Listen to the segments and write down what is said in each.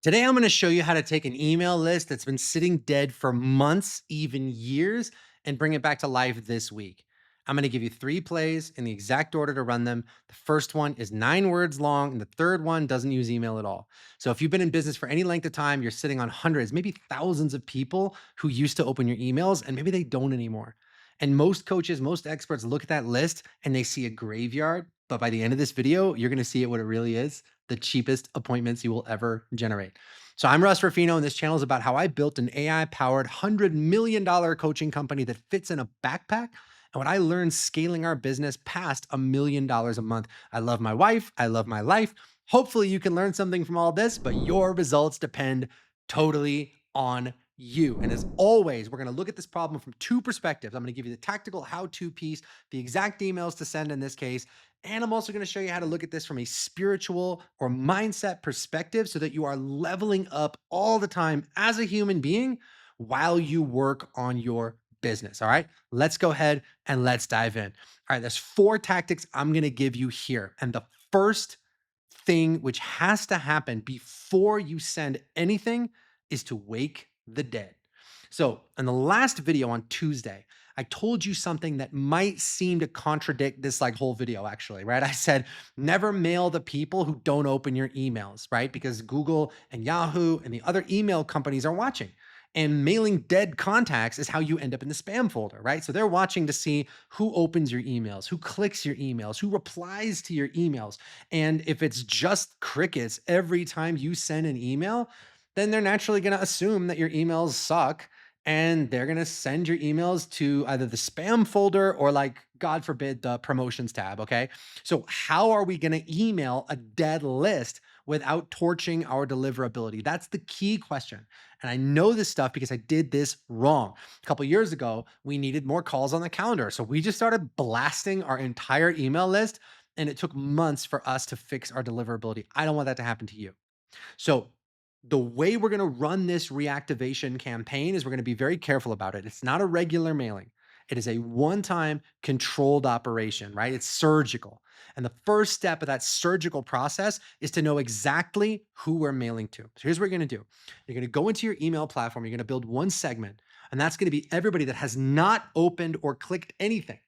Today, I'm going to show you how to take an email list that's been sitting dead for months, even years, and bring it back to life this week. I'm going to give you 3 plays in the exact order to run them. The first one is 9 words long, and the third one doesn't use email at all. So, if you've been in business for any length of time, you're sitting on hundreds, maybe thousands of people who used to open your emails, and maybe they don't anymore. And most coaches, most experts look at that list and they see a graveyard. But by the end of this video, you're going to see it what it really is, the cheapest appointments you will ever generate. So I'm Russ Ruffino, and this channel is about how I built an AI-powered $100 million coaching company that fits in a backpack and what I learned scaling our business past $1 million a month. I love my wife. I love my life. Hopefully you can learn something from all this, but your results depend totally on you. And as always, we're going to look at this problem from 2 perspectives. I'm going to give you the tactical how-to piece, the exact emails to send in this case, and I'm also going to show you how to look at this from a spiritual or mindset perspective so that you are leveling up all the time as a human being while you work on your business. All right, let's go ahead and let's dive in. All right, there's 4 tactics I'm going to give you here. And the first thing which has to happen before you send anything is to wake the dead. So, in the last video on Tuesday, I told you something that might seem to contradict this like whole video actually, right? I said never mail the people who don't open your emails, right? Because Google and Yahoo and the other email companies are watching. And mailing dead contacts is how you end up in the spam folder, right? So they're watching to see who opens your emails, who clicks your emails, who replies to your emails. And if it's just crickets every time you send an email, then they're naturally going to assume that your emails suck and they're going to send your emails to either the spam folder or, like, God forbid, the promotions tab. Okay. So, how are we going to email a dead list without torching our deliverability? That's the key question. And I know this stuff because I did this wrong. A couple years ago, we needed more calls on the calendar. So, we just started blasting our entire email list, and it took months for us to fix our deliverability. I don't want that to happen to you. So, the way we're going to run this reactivation campaign is we're going to be very careful about it. It's not a regular mailing. It is a one-time controlled operation, right? It's surgical. And the first step of that surgical process is to know exactly who we're mailing to. So here's what you're going to do. You're going to go into your email platform, you're going to build one segment, and that's going to be everybody that has not opened or clicked anything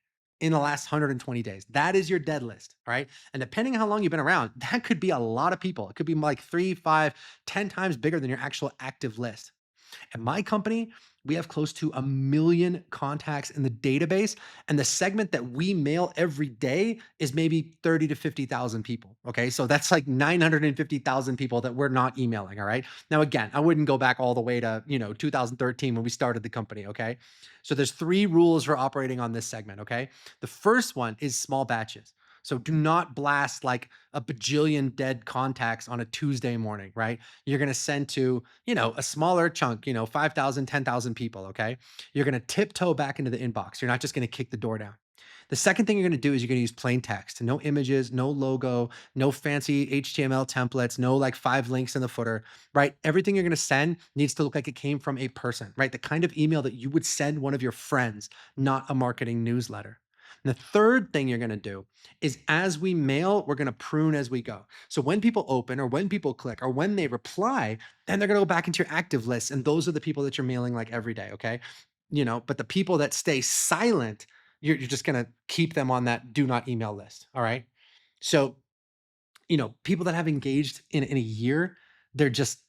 in the last 120 days. That is your dead list, all right? And depending on how long you've been around, that could be a lot of people. It could be like 3, 5, 10 times bigger than your actual active list. At my company, we have close to 1 million contacts in the database, and the segment that we mail every day is maybe 30 to 50,000 people. Okay, so that's like 950,000 people that we're not emailing. All right. Now, again, I wouldn't go back all the way to 2013 when we started the company. Okay, so there's 3 rules for operating on this segment. Okay, the first one is small batches. So do not blast like a bajillion dead contacts on a Tuesday morning, right? You're going to send to, a smaller chunk, 5,000, 10,000 people, okay? You're going to tiptoe back into the inbox. You're not just going to kick the door down. The second thing you're going to do is you're going to use plain text, no images, no logo, no fancy HTML templates, no like 5 links in the footer, right? Everything you're going to send needs to look like it came from a person, right? The kind of email that you would send one of your friends, not a marketing newsletter. And the third thing you're going to do is as we mail, we're going to prune as we go. So when people open or when people click or when they reply, then they're going to go back into your active list. And those are the people that you're mailing like every day. Okay. But the people that stay silent, you're just going to keep them on that do not email list. All right. So, people that have engaged in a year, they're just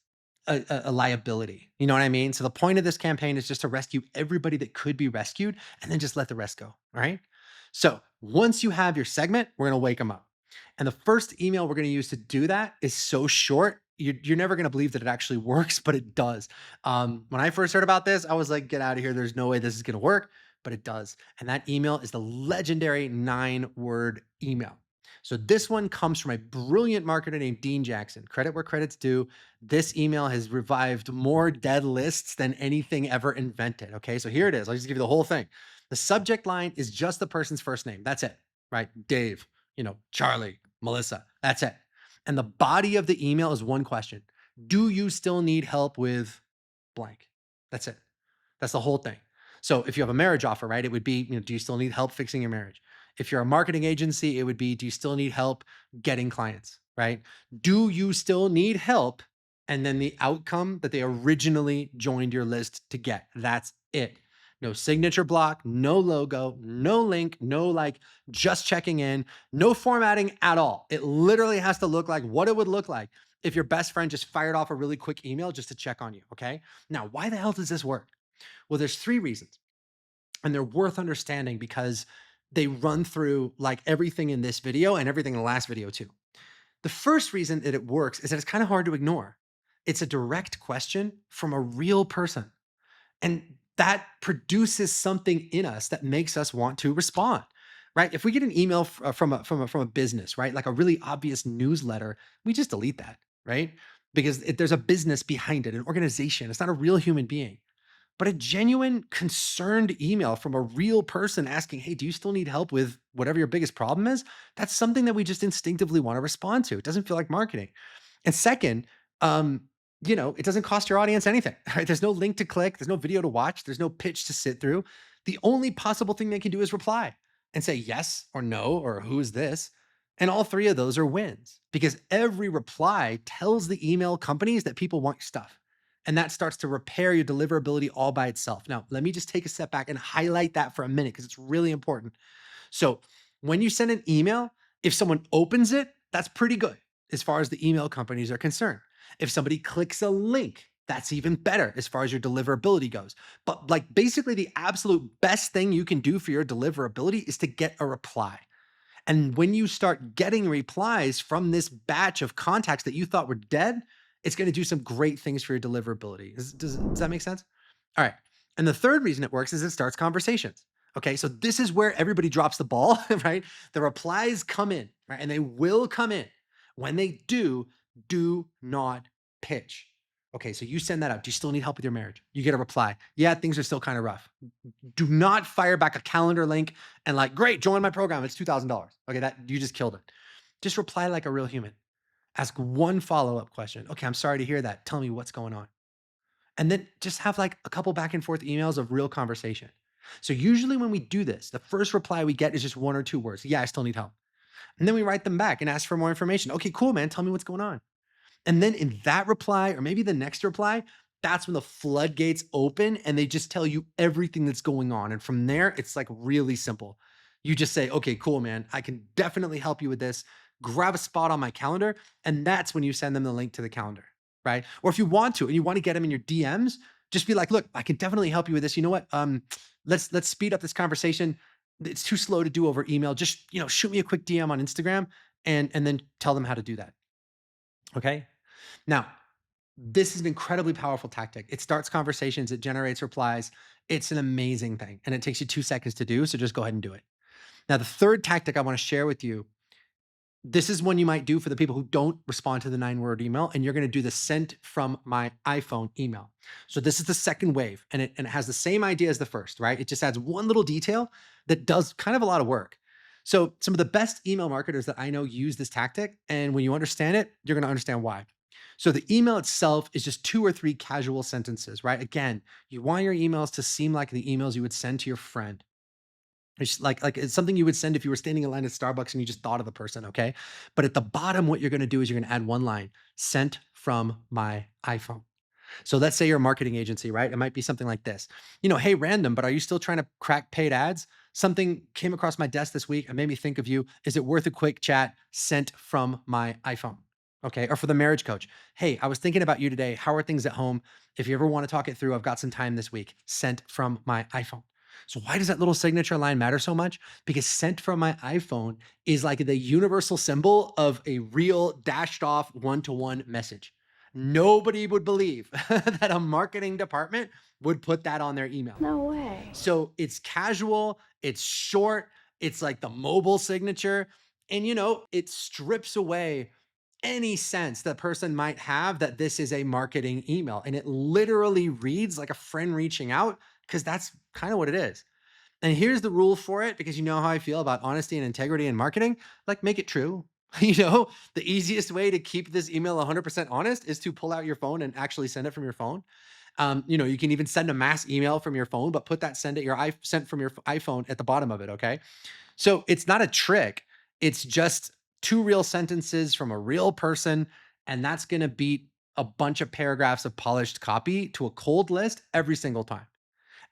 a liability. You know what I mean? So the point of this campaign is just to rescue everybody that could be rescued and then just let the rest go. All right. So once you have your segment, we're going to wake them up. And the first email we're going to use to do that is so short. You're never going to believe that it actually works, but it does. When I first heard about this, I was like, get out of here. There's no way this is going to work, but it does. And that email is the legendary 9-word email. So this one comes from a brilliant marketer named Dean Jackson. Credit where credit's due. This email has revived more dead lists than anything ever invented. Okay, so here it is. I'll just give you the whole thing. The subject line is just the person's first name. That's it, right? Dave, Charlie, Melissa. That's it. And the body of the email is one question. Do you still need help with blank? That's it. That's the whole thing. So if you have a marriage offer, right, it would be, do you still need help fixing your marriage? If you're a marketing agency, it would be, do you still need help getting clients, right? Do you still need help? and then the outcome that they originally joined your list to get. That's it. No signature block, no logo, no link, no like just checking in, no formatting at all. It literally has to look like what it would look like if your best friend just fired off a really quick email just to check on you. Okay. Now, why the hell does this work? Well, there's three reasons, and they're worth understanding because they run through like everything in this video and everything in the last video too. The first reason that it works is that it's kind of hard to ignore. It's a direct question from a real person. And that produces something in us that makes us want to respond, right? If we get an email from a business, right, like a really obvious newsletter, we just delete that, right? Because there's a business behind it, an organization. It's not a real human being. But a genuine concerned email from a real person asking, hey, do you still need help with whatever your biggest problem is? That's something that we just instinctively want to respond to. It doesn't feel like marketing. And second, um, it doesn't cost your audience anything, right? There's no link to click, there's no video to watch, there's no pitch to sit through. The only possible thing they can do is reply and say yes or no or who is this? And all three of those are wins because every reply tells the email companies that people want your stuff. And that starts to repair your deliverability all by itself. Now, let me just take a step back and highlight that for a minute because it's really important. So, when you send an email, if someone opens it, that's pretty good as far as the email companies are concerned. If somebody clicks a link, that's even better as far as your deliverability goes. But like basically the absolute best thing you can do for your deliverability is to get a reply. And when you start getting replies from this batch of contacts that you thought were dead, it's going to do some great things for your deliverability. Does that make sense? All right. And the third reason it works is it starts conversations. Okay. So this is where everybody drops the ball, right? The replies come in, right? And they will come in. When they do not pitch. Okay. So you send that out. Do you still need help with your marriage? You get a reply. Yeah, things are still kind of rough. Do not fire back a calendar link and like, great, join my program. It's $2,000. Okay. That you just killed it. Just reply like a real human. Ask one follow-up question. Okay, I'm sorry to hear that. Tell me what's going on. And then just have like a couple back and forth emails of real conversation. So usually when we do this, the first reply we get is just one or two words. Yeah, I still need help. And then we write them back and ask for more information. Okay, cool, man. Tell me what's going on. And then in that reply, or maybe the next reply, that's when the floodgates open and they just tell you everything that's going on. And from there, it's like really simple. You just say, okay, cool, man. I can definitely help you with this. Grab a spot on my calendar. And that's when you send them the link to the calendar, right? Or if you want to, and you want to get them in your DMs, just be like, look, I can definitely help you with this. You know what? Let's speed up this conversation. It's too slow to do over email. Just, shoot me a quick DM on Instagram and then tell them how to do that. Okay. Now, this is an incredibly powerful tactic. It starts conversations, it generates replies. It's an amazing thing. And it takes you 2 seconds to do. So just go ahead and do it. Now, the third tactic I want to share with you, this is one you might do for the people who don't respond to the 9-word email, and you're going to do the sent from my iPhone email. So this is the second wave, and it has the same idea as the first, right? It just adds one little detail that does kind of a lot of work. So some of the best email marketers that I know use this tactic, and when you understand it, you're going to understand why. So the email itself is just 2 or 3 casual sentences, right? Again, you want your emails to seem like the emails you would send to your friend. It's like it's something you would send if you were standing in line at Starbucks and you just thought of the person, okay? But at the bottom, what you're gonna do is you're gonna add one line, sent from my iPhone. So let's say you're a marketing agency, right? It might be something like this. Hey, random, but are you still trying to crack paid ads? Something came across my desk this week and made me think of you. Is it worth a quick chat sent from my iPhone? Okay. Or for the marriage coach. Hey, I was thinking about you today. How are things at home? If you ever want to talk it through, I've got some time this week. Sent from my iPhone. So why does that little signature line matter so much? Because sent from my iPhone is like the universal symbol of a real dashed off one-to-one message. Nobody would believe that a marketing department would put that on their email. No way. So it's casual, it's short, it's like the mobile signature, and it strips away any sense that person might have that this is a marketing email. And it literally reads like a friend reaching out because that's kind of what it is. And here's the rule for it, because you know how I feel about honesty and integrity in marketing. Like, make it true. The easiest way to keep this email 100% honest is to pull out your phone and actually send it from your phone. You can even send a mass email from your phone, but put that sent from your iPhone at the bottom of it. Okay. So it's not a trick. It's just 2 real sentences from a real person. And that's going to beat a bunch of paragraphs of polished copy to a cold list every single time.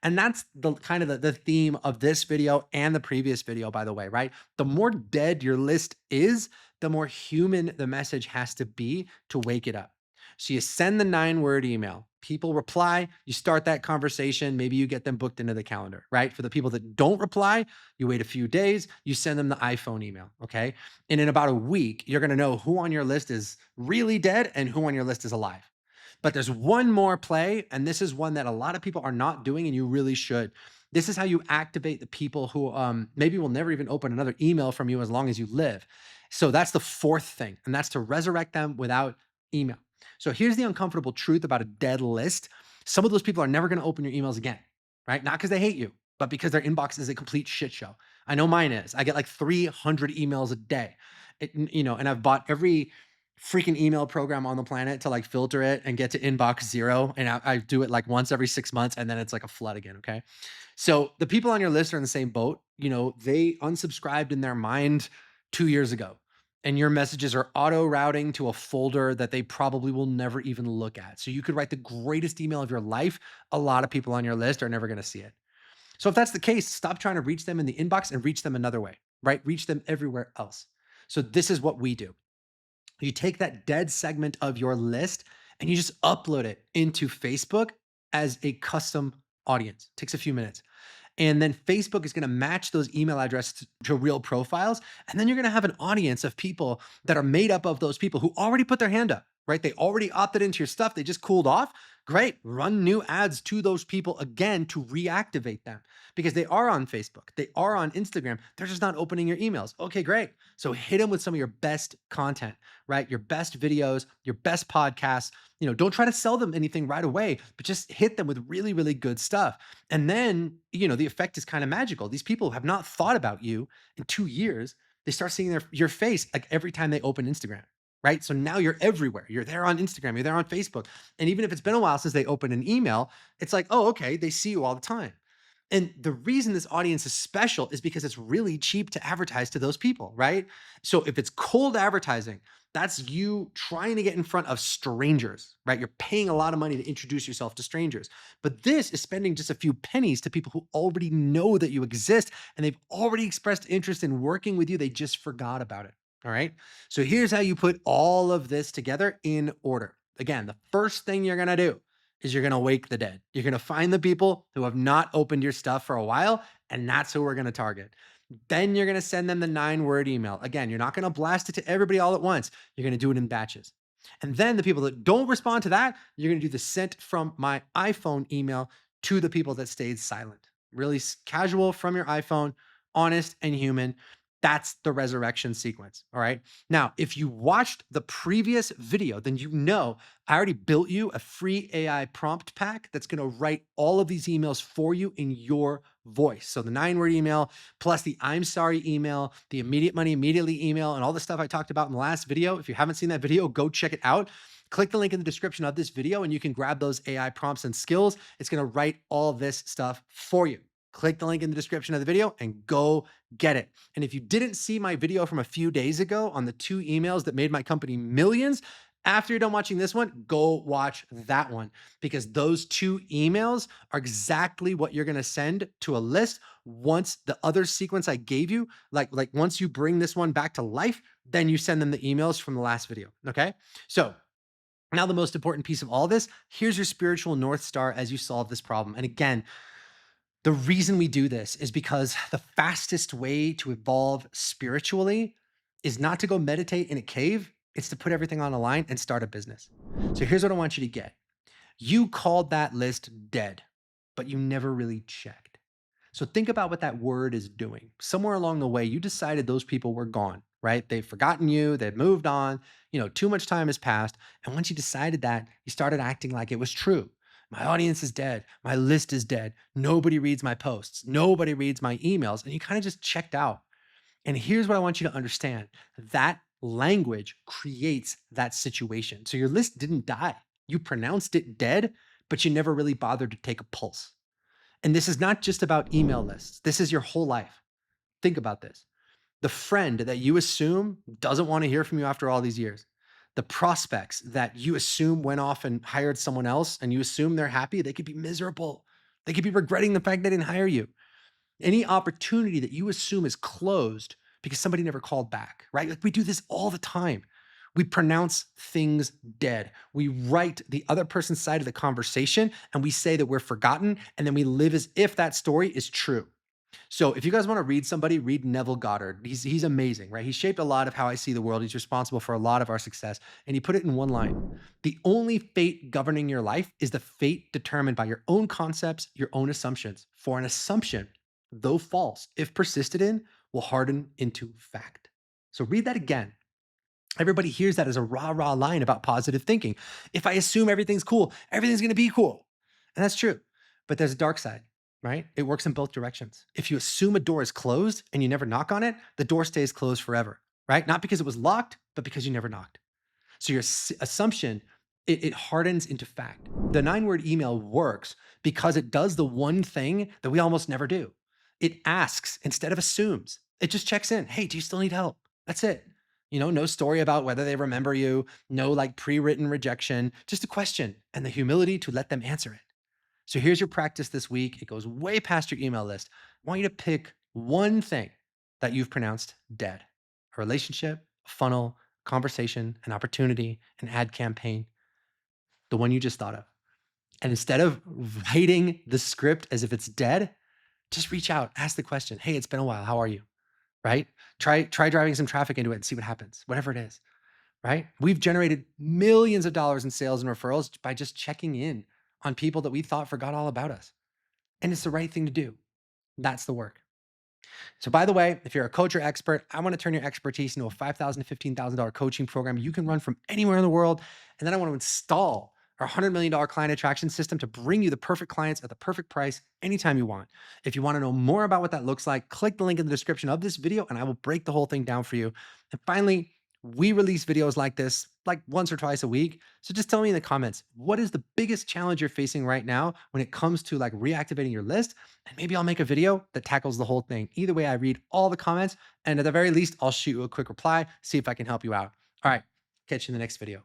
And that's the kind of the theme of this video and the previous video, by the way, right? The more dead your list is, the more human the message has to be to wake it up. So you send the 9-word email, people reply, you start that conversation, maybe you get them booked into the calendar, right? For the people that don't reply, you wait a few days, you send them the iPhone email, okay? And in about a week, you're gonna know who on your list is really dead and who on your list is alive. But there's one more play, and this is one that a lot of people are not doing, and you really should. This is how you activate the people who maybe will never even open another email from you as long as you live. So that's the fourth thing, and that's to resurrect them without email. So here's the uncomfortable truth about a dead list. Some of those people are never going to open your emails again, right? Not because they hate you, but because their inbox is a complete shit show. I know mine is. I get like 300 emails a day. And I've bought every freaking email program on the planet to like filter it and get to inbox zero. And I do it like once every 6 months and then it's like a flood again. Okay. So the people on your list are in the same boat. They unsubscribed in their mind 2 years ago. And your messages are auto routing to a folder that they probably will never even look at. So you could write the greatest email of your life. A lot of people on your list are never going to see it. So if that's the case, stop trying to reach them in the inbox and reach them another way, right? Reach them everywhere else. So this is what we do. You take that dead segment of your list and you just upload it into Facebook as a custom audience. Takes a few minutes. And then Facebook is going to match those email addresses to real profiles. And then you're going to have an audience of people that are made up of those people who already put their hand up, right? They already opted into your stuff. They just cooled off. Great. Run new ads to those people again to reactivate them because they are on Facebook. They are on Instagram. They're just not opening your emails. Okay, great. So hit them with some of your best content, right? Your best videos, your best podcasts. Don't try to sell them anything right away, but just hit them with really, really good stuff. And then, the effect is kind of magical. These people have not thought about you in 2 years. They start seeing your face like every time they open Instagram, right? So now you're everywhere. You're there on Instagram, you're there on Facebook. And even if it's been a while since they opened an email, it's like, oh, okay, they see you all the time. And the reason this audience is special is because it's really cheap to advertise to those people, right? So if it's cold advertising, that's you trying to get in front of strangers, right? You're paying a lot of money to introduce yourself to strangers. But this is spending just a few pennies to people who already know that you exist and they've already expressed interest in working with you. They just forgot about it. All right. So here's how you put all of this together in order. Again, the first thing you're going to do is you're going to wake the dead. You're going to find the people who have not opened your stuff for a while, and that's who we're going to target. Then you're going to send them the 9-word email. Again, you're not going to blast it to everybody all at once. You're going to do it in batches. And then the people that don't respond to that, you're going to do the sent from my iPhone email to the people that stayed silent. Really casual from your iPhone, honest and human. That's the resurrection sequence. All right. Now, if you watched the previous video, then I already built you a free AI prompt pack that's going to write all of these emails for you in your voice. So the 9-word email plus the I'm sorry email, the immediate money immediately email, and all the stuff I talked about in the last video. If you haven't seen that video, go check it out. Click the link in the description of this video and you can grab those AI prompts and skills. It's going to write all this stuff for you. Click the link in the description of the video and go get it. And if you didn't see my video from a few days ago on the 2 emails that made my company millions, after you're done watching this one, go watch that one because those 2 emails are exactly what you're going to send to a list once the other sequence I gave you, like once you bring this one back to life, then you send them the emails from the last video. Okay. So now the most important piece of all this, here's your spiritual North Star as you solve this problem. And again, the reason we do this is because the fastest way to evolve spiritually is not to go meditate in a cave. It's to put everything on a line and start a business. So here's what I want you to get. You called that list dead, but you never really checked. So think about what that word is doing. Somewhere along the way, you decided those people were gone, right? They've forgotten you, they've moved on, too much time has passed. And once you decided that, you started acting like it was true. My audience is dead. My list is dead. Nobody reads my posts. Nobody reads my emails. And you kind of just checked out. And here's what I want you to understand. That language creates that situation. So your list didn't die. You pronounced it dead, but you never really bothered to take a pulse. And this is not just about email lists. This is your whole life. Think about this. The friend that you assume doesn't want to hear from you after all these years. The prospects that you assume went off and hired someone else and you assume they're happy, they could be miserable. They could be regretting the fact they didn't hire you. Any opportunity that you assume is closed because somebody never called back, right? Like we do this all the time. We pronounce things dead. We write the other person's side of the conversation and we say that we're forgotten. And then we live as if that story is true. So if you guys want to read somebody, read Neville Goddard. He's amazing, right? He shaped a lot of how I see the world. He's responsible for a lot of our success. And he put it in one line. The only fate governing your life is the fate determined by your own concepts, your own assumptions. For an assumption, though false, if persisted in, will harden into fact. So read that again. Everybody hears that as a rah line about positive thinking. If I assume everything's cool, everything's going to be cool. And that's true. But there's a dark side, right? It works in both directions. If you assume a door is closed and you never knock on it, the door stays closed forever, right? Not because it was locked, but because you never knocked. So your assumption, it hardens into fact. The 9-word email works because it does the one thing that we almost never do. It asks instead of assumes. It just checks in. Hey, do you still need help? That's it. No story about whether they remember you, no like pre-written rejection, just a question and the humility to let them answer it. So here's your practice this week. It goes way past your email list. I want you to pick one thing that you've pronounced dead: a relationship, a funnel, conversation, an opportunity, an ad campaign, the one you just thought of. And instead of writing the script as if it's dead, just reach out, ask the question. Hey, it's been a while. How are you? Right? Try driving some traffic into it and see what happens, whatever it is. Right? We've generated millions of dollars in sales and referrals by just checking in on people that we thought forgot all about us. And it's the right thing to do. That's the work. So by the way, if you're a coach or expert, I want to turn your expertise into a $5,000 to $15,000 coaching program you can run from anywhere in the world. And then I want to install our $100 million client attraction system to bring you the perfect clients at the perfect price anytime you want. If you want to know more about what that looks like, click the link in the description of this video and I will break the whole thing down for you. And finally, we release videos like this like once or twice a week. So just tell me in the comments, what is the biggest challenge you're facing right now when it comes to like reactivating your list? And maybe I'll make a video that tackles the whole thing. Either way, I read all the comments and at the very least, I'll shoot you a quick reply, see if I can help you out. All right, catch you in the next video.